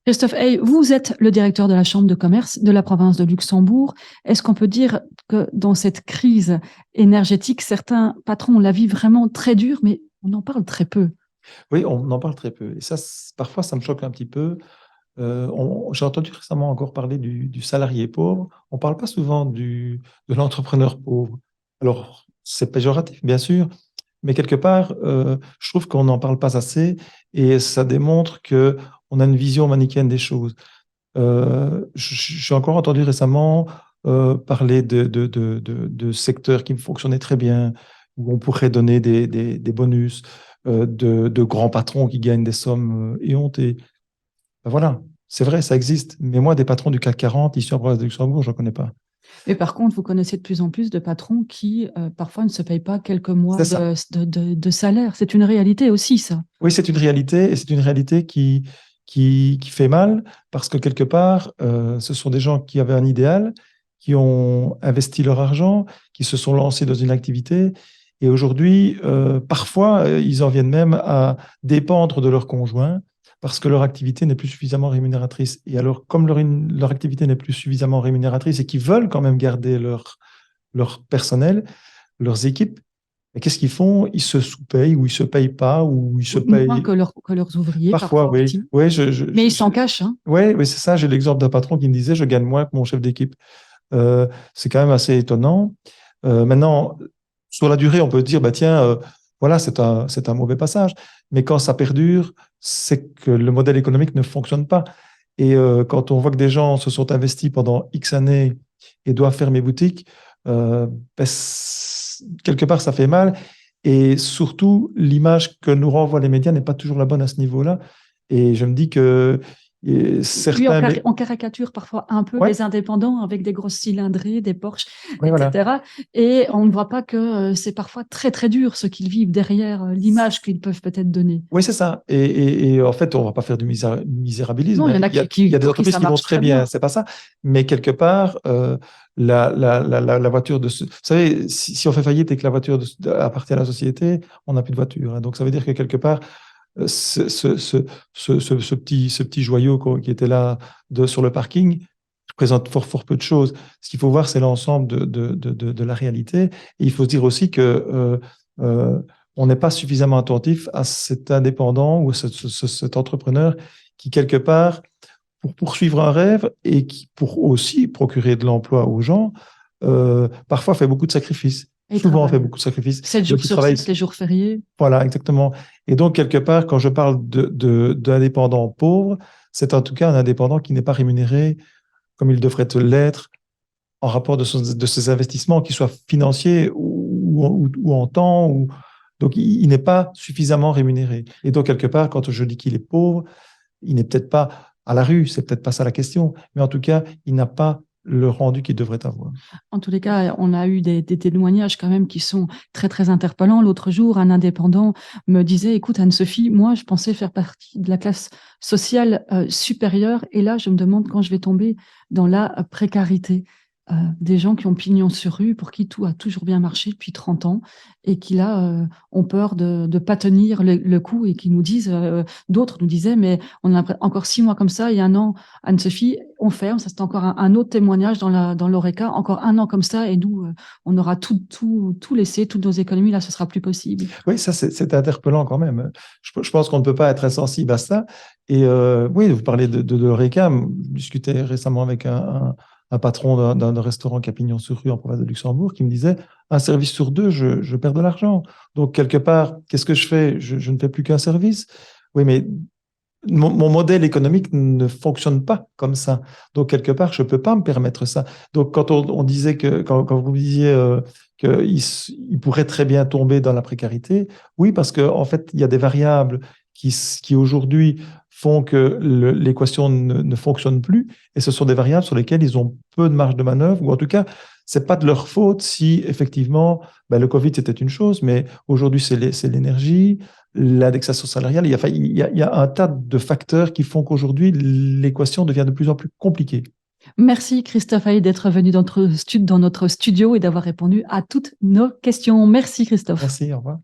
Christophe Hey, vous êtes le directeur de la Chambre de commerce de la province de Luxembourg. Est-ce qu'on peut dire que dans cette crise énergétique, certains patrons la vivent vraiment très dure, mais on en parle très peu? Oui, on en parle très peu. Et ça, parfois, ça me choque un petit peu. J'ai entendu récemment encore parler du salarié pauvre. On ne parle pas souvent de l'entrepreneur pauvre. Alors, c'est péjoratif, bien sûr, mais quelque part, je trouve qu'on n'en parle pas assez et ça démontre qu'on a une vision manichéenne des choses. J'ai encore entendu récemment parler de secteurs qui fonctionnaient très bien, où on pourrait donner des bonus, de grands patrons qui gagnent des sommes éhontées. Ben voilà, c'est vrai, ça existe. Mais moi, des patrons du CAC 40 ici en province de Luxembourg, je ne connais pas. Mais par contre, vous connaissez de plus en plus de patrons qui, parfois, ne se payent pas quelques mois C'est ça. de salaire. C'est une réalité aussi, ça. Oui, c'est une réalité et c'est une réalité qui fait mal parce que quelque part, ce sont des gens qui avaient un idéal, qui ont investi leur argent, qui se sont lancés dans une activité et aujourd'hui, parfois, ils en viennent même à dépendre de leur conjoint parce que leur activité n'est plus suffisamment rémunératrice. Et alors, comme leur activité n'est plus suffisamment rémunératrice et qu'ils veulent quand même garder leur personnel, leurs équipes, et qu'est-ce qu'ils font? Ils se sous-payent ou ils se payent pas ou ils se Moins payent que leurs ouvriers, parfois, parfois oui. aussi. Oui, Mais ils s'en cachent, hein. ouais, oui, c'est ça. J'ai l'exemple d'un patron qui me disait, je gagne moins que mon chef d'équipe. C'est quand même assez étonnant. Maintenant, sur la durée, on peut dire, bah tiens, voilà, c'est un mauvais passage. Mais quand ça perdure, c'est que le modèle économique ne fonctionne pas. Et quand on voit que des gens se sont investis pendant X années et doivent fermer boutique, euh, ben, quelque part, ça fait mal. Et surtout, l'image que nous renvoient les médias n'est pas toujours la bonne à ce niveau-là. Et je me dis que Oui, certains... on caricature parfois un peu Ouais, les indépendants avec des grosses cylindrées, des Porsche, oui, voilà. etc. Et on ne voit pas que c'est parfois très, très dur ce qu'ils vivent derrière l'image qu'ils peuvent peut-être donner. Oui, c'est ça. Et en fait, on va pas faire du Non, il y misérabilisme. en a Il y a des pour qui entreprises ça qui vont marche très très bien, bien. c'est pas ça. Mais quelque part, la voiture vous savez, si on fait faillite et que la voiture appartient à la société, on n'a plus de voiture, hein. Donc, ça veut dire que quelque part, ce petit joyau qui était là sur le parking présente fort, fort peu de choses. Ce qu'il faut voir, c'est l'ensemble de la réalité. Et il faut se dire aussi que euh, on n'est pas suffisamment attentif à cet indépendant ou à cet entrepreneur qui, quelque part, pour poursuivre un rêve et qui, pour aussi procurer de l'emploi aux gens, parfois fait beaucoup de sacrifices. Et ils Souvent, on fait travaillent beaucoup de sacrifices. 7 jours Donc, il sur travaille. 7, les jours fériés. Voilà, exactement. Et donc, quelque part, quand je parle d'indépendant pauvre, c'est en tout cas un indépendant qui n'est pas rémunéré comme il devrait l'être en rapport de ses investissements, qu'ils soient financiers ou en temps. Donc, il n'est pas suffisamment rémunéré. Et donc, quelque part, quand je dis qu'il est pauvre, il n'est peut-être pas à la rue, c'est peut-être pas ça la question, mais en tout cas, il n'a pas le rendu qu'il devrait avoir. En tous les cas, on a eu des témoignages quand même qui sont très, très interpellants. L'autre jour, un indépendant me disait, écoute, Anne-Sophie, moi, je pensais faire partie de la classe sociale supérieure. Et là, je me demande quand je vais tomber dans la précarité. Des gens qui ont pignon sur rue, pour qui tout a toujours bien marché depuis 30 ans et qui là ont peur de ne pas tenir le coup et qui nous disent, d'autres nous disaient, mais on a encore 6 mois comme ça et un an, Anne-Sophie, on ferme. Ça, c'est encore un autre témoignage dans l'ORECA. Encore un an comme ça et nous, on aura tout laissé, toutes nos économies. Là, ce sera plus possible. Oui, ça, c'est interpellant quand même. Je pense qu'on ne peut pas être insensible à ça. Et oui, vous parlez de l'Oreca. Je discutais récemment avec un patron d'un restaurant qui a pignon-sur-rue en province de Luxembourg qui me disait, un service sur deux, je perds de l'argent. Donc, quelque part, qu'est-ce que je fais? Je ne fais plus qu'un service. Oui, mais mon modèle économique ne fonctionne pas comme ça. Donc, quelque part, je ne peux pas me permettre ça. Donc, quand on disait quand vous disiez qu'il pourrait très bien tomber dans la précarité, oui, parce qu'en fait, il y a des variables qui aujourd'hui font que l'équation ne fonctionne plus, et ce sont des variables sur lesquelles ils ont peu de marge de manœuvre, ou en tout cas, c'est pas de leur faute si effectivement, ben, le Covid c'était une chose, mais aujourd'hui c'est l'énergie, l'indexation salariale. Il y a un tas de facteurs qui font qu'aujourd'hui l'équation devient de plus en plus compliquée. Merci Christophe Hay d'être venu dans notre studio et d'avoir répondu à toutes nos questions. Merci Christophe. Merci, au revoir.